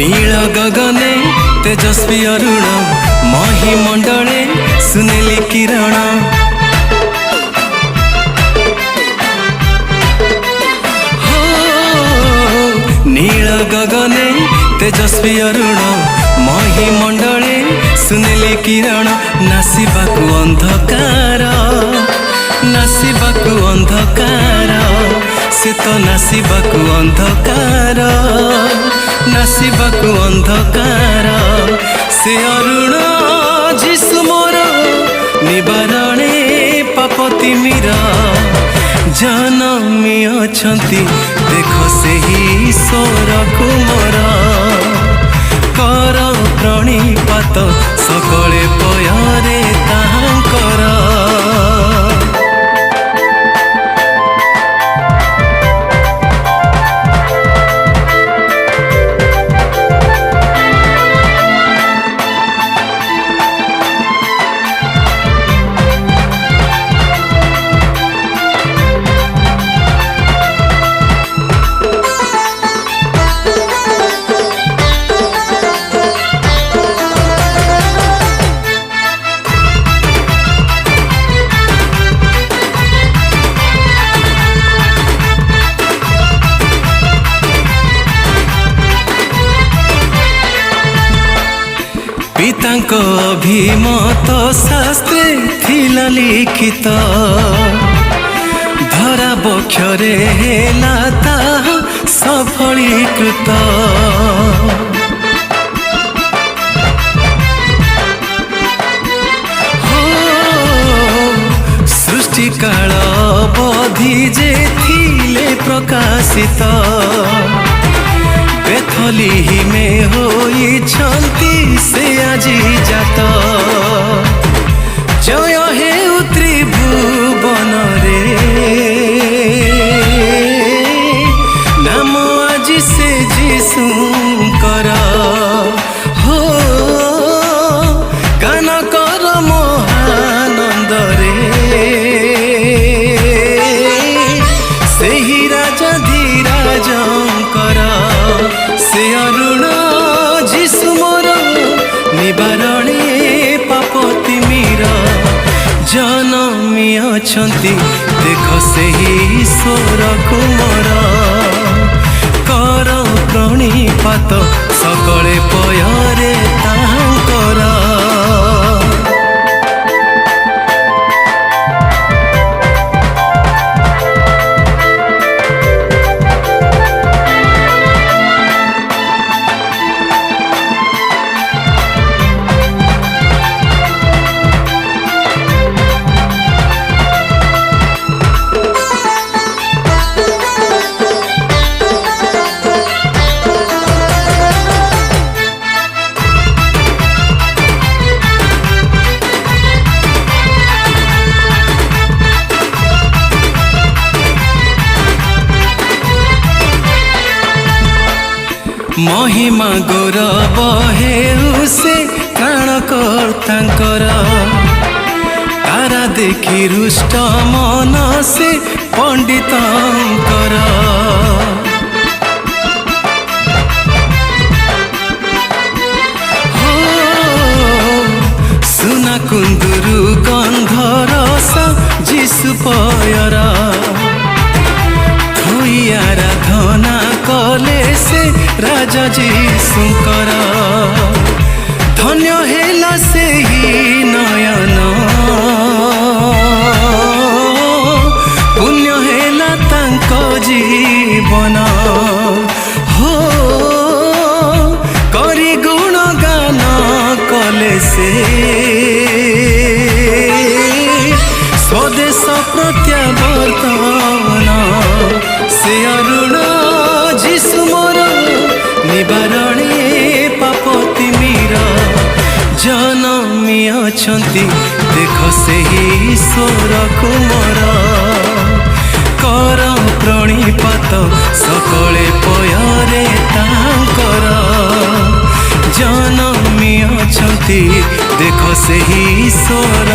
नील गगने तेजस्वी अरुण महिमंडले सुनेली किरण हो नील गगने तेजस्वी अरुण महिमंडले सुनेली किरण नासिबाकु अंधकार नासिबाकु अंधकार से तो नासिबाकु अंधकार नासिबाकु अंधकार से अरुण जीसु मोर निवारणे पाप तिमिर जनमी अछंती देख से ही ईश्वर कुमार कर प्रणिपात सकले पयरे तांकर पितांक अभिमत शास्त्रे थिला लिखित धरा बक्षरे हेला ताहा सफलीकृत हो सृष्टि काल अवधि जे थिले प्रकाशित बेथली में होई छंती से आजी जात जय हे त्रिभुवन रे नाम आज से जीशुकर हो गान कर महानंद रे से ही राजा धीराजंकर से अरुण जीसु मोर निवारणे पाप तिमिर जनमी अछंती देख से ही ईश्वर कुमार कर प्रणिपात सकले पयरे तांकर महिमा गौरव हेउ से प्राणकर्तांकर तारा देखी रुष्ट मन से पंडितंकर हो सुना कुंदुरु गंधरस जीसु पयरा आराधना कले से राजा जीशुकर धन्य हेला से ही नयन पुण्य हेला तांको जीवन हो से स्वदेश प्रत्यावर्तन से अरुण जीशु मोर निवारणी पाप तिमिर जनमी अछंती देख से ईश्वर कुमार कर प्रणिपात सकले पयरे तांकर जनमी अछंती देख से ईश्वर